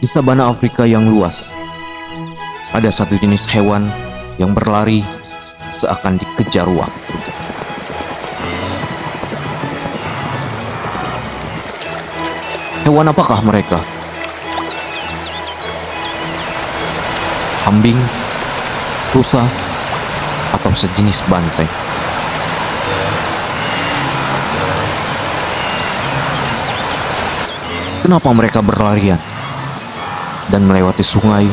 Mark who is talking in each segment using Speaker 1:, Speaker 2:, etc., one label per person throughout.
Speaker 1: Di sabana Afrika yang luas, ada satu jenis hewan yang berlari seakan dikejar waktu. Hewan apakah mereka? Kambing, rusa, atau sejenis banteng? Kenapa mereka berlarian dan melewati sungai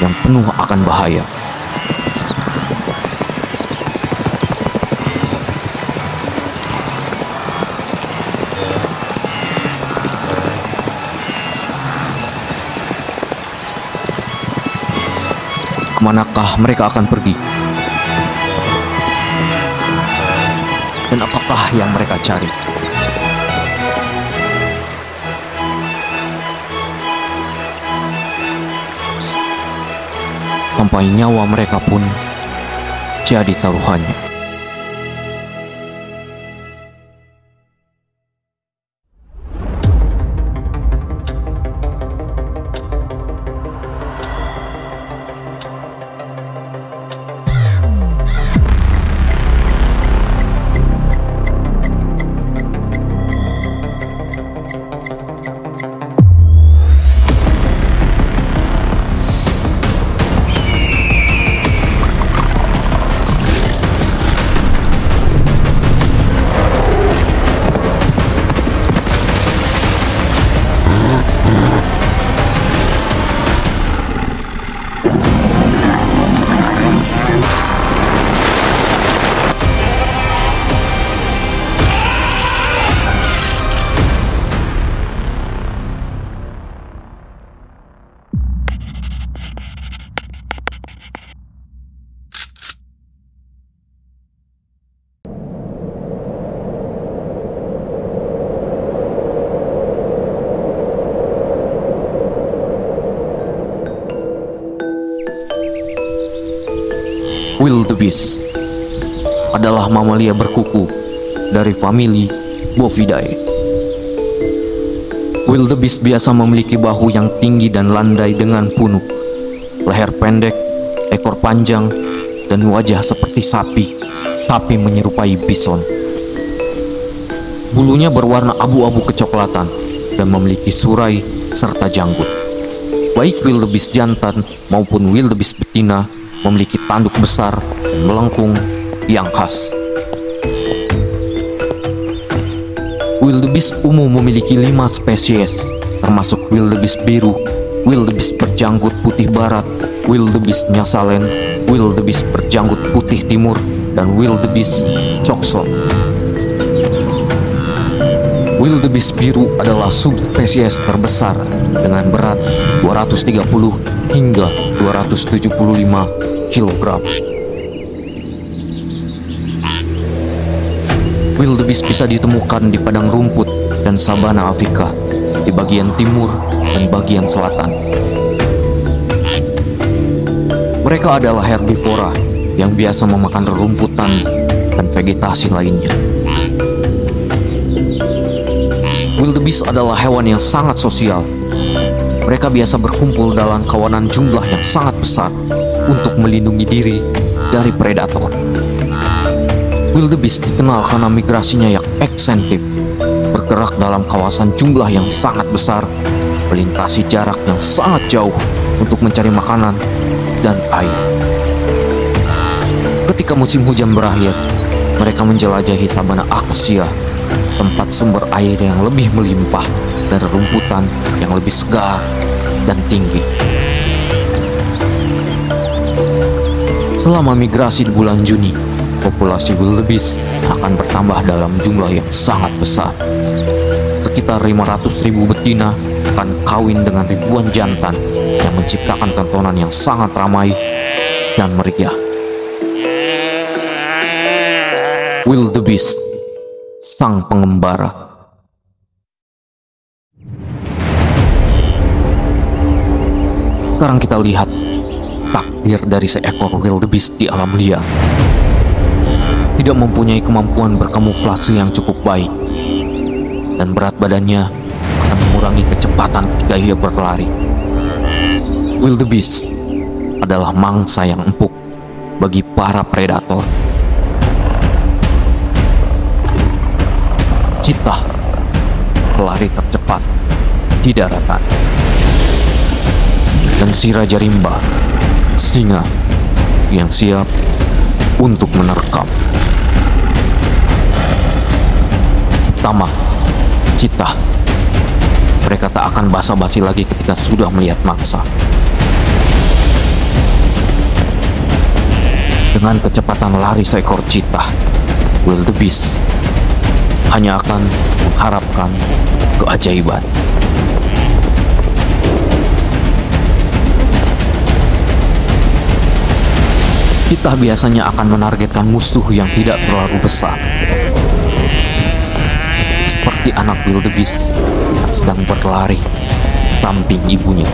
Speaker 1: yang penuh akan bahaya? Kemanakah mereka akan pergi? Dan apakah yang mereka cari? Sampai nyawa mereka pun jadi taruhannya. Wildebeest adalah mamalia berkuku dari famili Bovidae. Wildebeest biasa memiliki bahu yang tinggi dan landai dengan punuk, leher pendek, ekor panjang, dan wajah seperti sapi, tapi menyerupai bison. Bulunya berwarna abu-abu kecoklatan dan memiliki surai serta janggut. Baik wildebeest jantan maupun wildebeest betina memiliki tanduk besar dan melengkung yang khas. Wildebeest umum memiliki 5 spesies, termasuk wildebeest biru, wildebeest berjanggut putih barat, wildebeest nyasalen, wildebeest berjanggut putih timur, dan wildebeest coxsone. Wildebeest biru adalah subspesies terbesar dengan berat 230 hingga 275 kg. Wildebeest bisa ditemukan di padang rumput dan sabana Afrika di bagian timur dan bagian selatan. Mereka adalah herbivora yang biasa memakan rerumputan dan vegetasi lainnya. Wildebeest adalah hewan yang sangat sosial. Mereka biasa berkumpul dalam kawanan jumlah yang sangat besar untuk melindungi diri dari predator. Wildebeest dikenal karena migrasinya yang ekstentif, bergerak dalam kawasan jumlah yang sangat besar, melintasi jarak yang sangat jauh untuk mencari makanan dan air. Ketika musim hujan berakhir, mereka menjelajahi sabana akasia, tempat sumber air yang lebih melimpah dan rumputan yang lebih segar dan tinggi. Selama migrasi di bulan Juni, populasi wildebeest akan bertambah dalam jumlah yang sangat besar. Sekitar 500.000 betina akan kawin dengan ribuan jantan yang menciptakan tontonan yang sangat ramai dan meriah. Wildebeest, sang pengembara. Sekarang kita lihat takdir dari seekor wildebeest di alam liar. Tidak mempunyai kemampuan berkamuflase yang cukup baik, dan berat badannya akan mengurangi kecepatan ketika ia berlari. Wildebeest adalah mangsa yang empuk bagi para predator. Cheetah, pelari tercepat di daratan. Dan si Raja Rimba, singa yang siap untuk menerkam. Pertama, cheetah. Mereka tak akan basa-basi lagi ketika sudah melihat mangsa. Dengan kecepatan lari seekor cheetah, wildebeest hanya akan mengharapkan keajaiban. Cheetah biasanya akan menargetkan musuh yang tidak terlalu besar, seperti anak wildebeest yang sedang berlari di samping ibunya.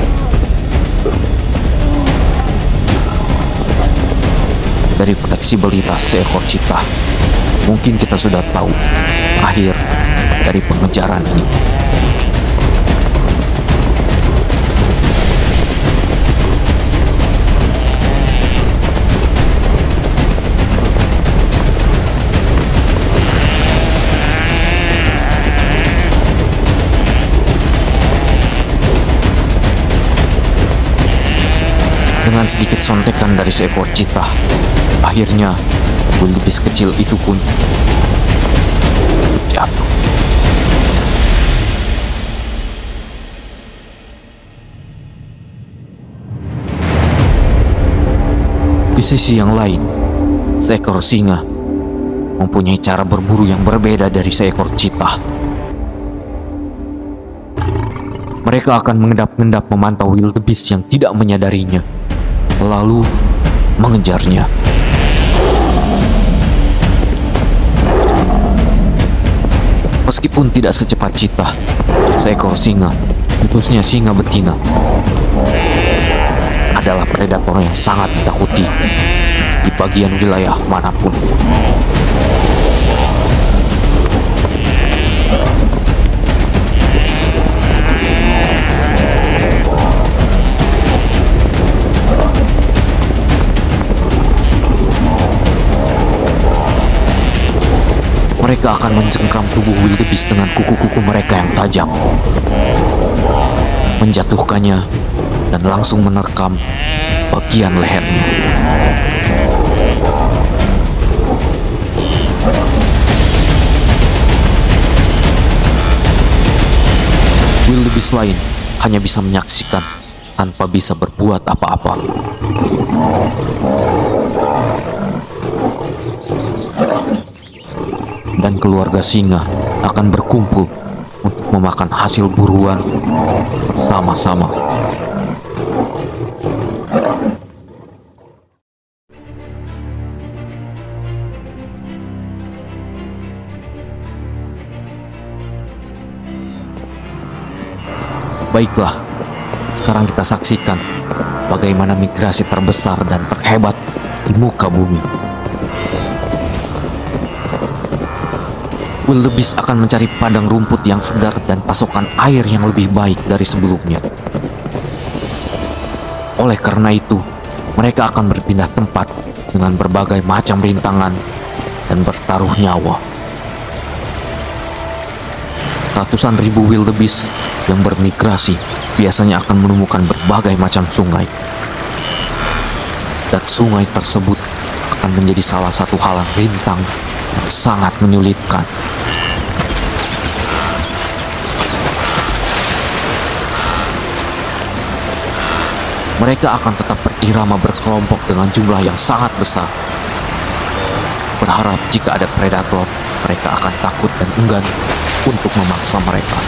Speaker 1: Dari fleksibilitas seekor cheetah, mungkin kita sudah tahu akhir dari pengejaran ini. Dengan sedikit sontekan dari seekor cheetah, akhirnya wildebeest kecil itu pun jatuh. Di sisi yang lain, seekor singa mempunyai cara berburu yang berbeda dari seekor cheetah. Mereka akan mengendap-endap memantau wildebeest yang tidak menyadarinya, lalu mengejarnya. Meskipun tidak secepat cheetah, seekor singa, khususnya singa betina, adalah predator yang sangat ditakuti di bagian wilayah manapun. Mereka akan mencengkram tubuh wildebeest dengan kuku-kuku mereka yang tajam, menjatuhkannya dan langsung menerkam bagian lehernya. Wildebeest lain hanya bisa menyaksikan tanpa bisa berbuat apa-apa. Dan keluarga singa akan berkumpul untuk memakan hasil buruan bersama-sama. Baiklah, sekarang kita saksikan bagaimana migrasi terbesar dan terhebat di muka bumi. Wildebeest akan mencari padang rumput yang segar dan pasokan air yang lebih baik dari sebelumnya. Oleh karena itu, mereka akan berpindah tempat dengan berbagai macam rintangan dan bertaruh nyawa. Ratusan ribu wildebeest yang bermigrasi biasanya akan menemukan berbagai macam sungai. Dan sungai tersebut akan menjadi salah satu halang rintang yang sangat menyulitkan. Mereka akan tetap berirama berkelompok dengan jumlah yang sangat besar. Berharap jika ada predator, mereka akan takut dan enggan untuk memaksa mereka.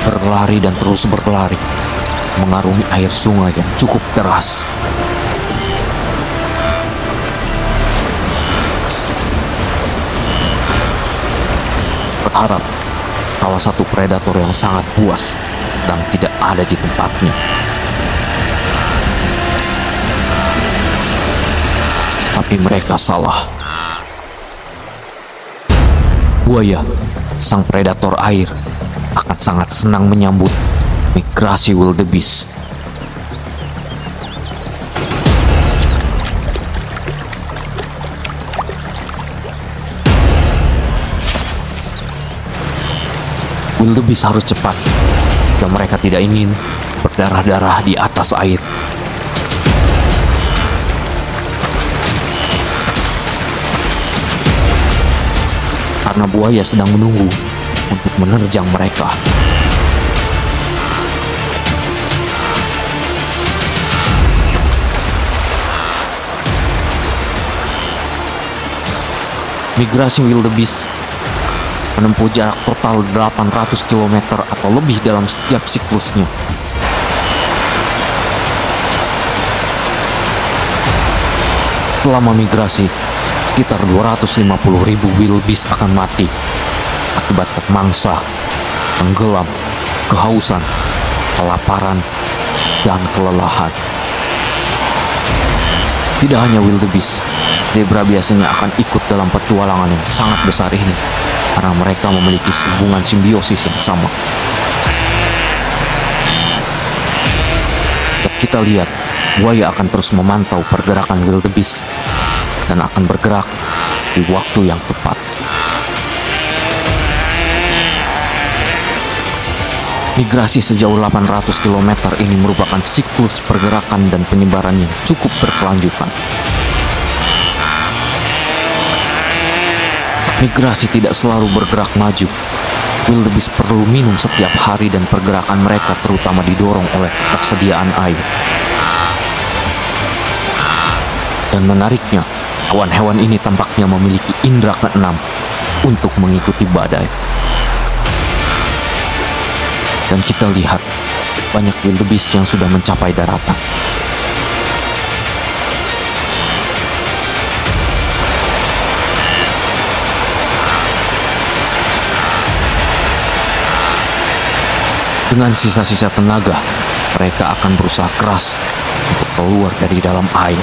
Speaker 1: Berlari dan terus berlari, mengarungi air sungai yang cukup deras. Berharap salah satu predator yang sangat buas sedang tidak ada di tempatnya. Tapi mereka salah. Buaya, sang predator air, akan sangat senang menyambut migrasi wildebeest. Wildebeest harus cepat jika mereka tidak ingin berdarah-darah di atas air. Karena buaya sedang menunggu untuk menerjang mereka. Migrasi wildebeest menempuh jarak total 800 km atau lebih dalam setiap siklusnya. Selama migrasi, sekitar 250.000 wildebeest akan mati akibat termangsa, tenggelam, kehausan, kelaparan, dan kelelahan. Tidak hanya wildebeest, zebra biasanya akan ikut dalam petualangan yang sangat besar ini karena mereka memiliki hubungan simbiosis yang sama. Dan kita lihat, buaya akan terus memantau pergerakan wildebeest dan akan bergerak di waktu yang tepat. Migrasi sejauh 800 km ini merupakan siklus pergerakan dan penyebaran yang cukup berkelanjutan. Migrasi tidak selalu bergerak maju. Wildebeest perlu minum setiap hari dan pergerakan mereka terutama didorong oleh ketersediaan air. Dan menariknya, hewan-hewan ini tampaknya memiliki indera keenam untuk mengikuti badai. Dan kita lihat banyak wildebeest yang sudah mencapai daratan. Dengan sisa-sisa tenaga, mereka akan berusaha keras untuk keluar dari dalam air.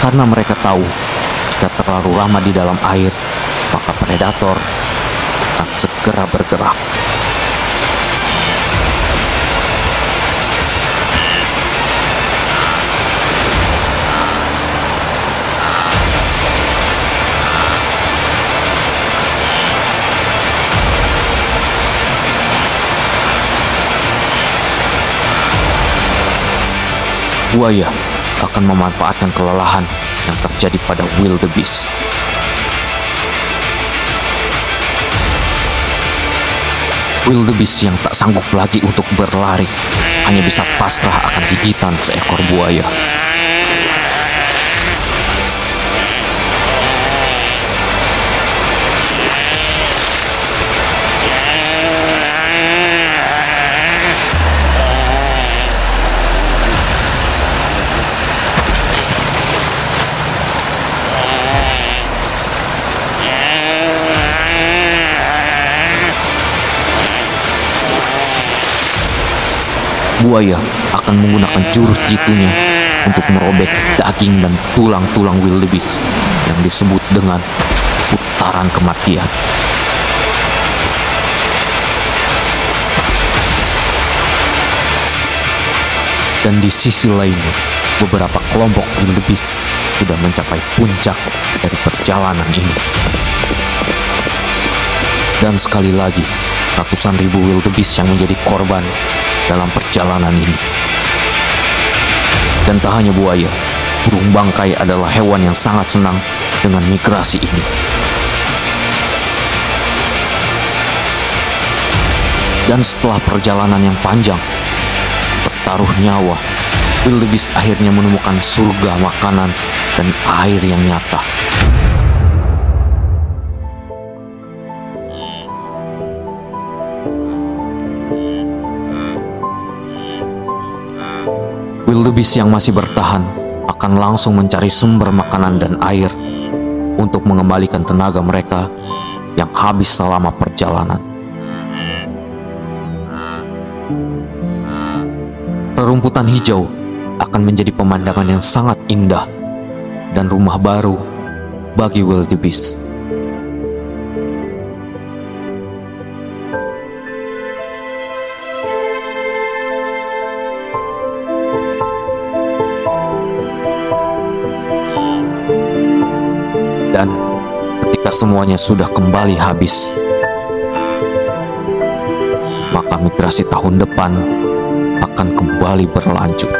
Speaker 1: Karena mereka tahu, jika terlalu lama di dalam air, maka predator akan segera bergerak. Buaya akan memanfaatkan kelelahan yang terjadi pada wildebeest. Wildebeest yang tak sanggup lagi untuk berlari hanya bisa pasrah akan gigitan seekor buaya. Buaya akan menggunakan jurus jitunya untuk merobek daging dan tulang-tulang wildebeest yang disebut dengan putaran kematian. Dan di sisi lainnya, beberapa kelompok wildebeest sudah mencapai puncak dari perjalanan ini. Dan sekali lagi, ratusan ribu wildebeest yang menjadi korban dalam perjalanan ini. Dan tak hanya buaya, burung bangkai adalah hewan yang sangat senang dengan migrasi ini. Dan setelah perjalanan yang panjang, bertaruh nyawa, wildebeest akhirnya menemukan surga makanan dan air yang nyata. Wildebeest yang masih bertahan akan langsung mencari sumber makanan dan air untuk mengembalikan tenaga mereka yang habis selama perjalanan. Rerumputan hijau akan menjadi pemandangan yang sangat indah dan rumah baru bagi wildebeest. ketika semuanya sudah kembali habis, maka migrasi tahun depan akan kembali berlanjut.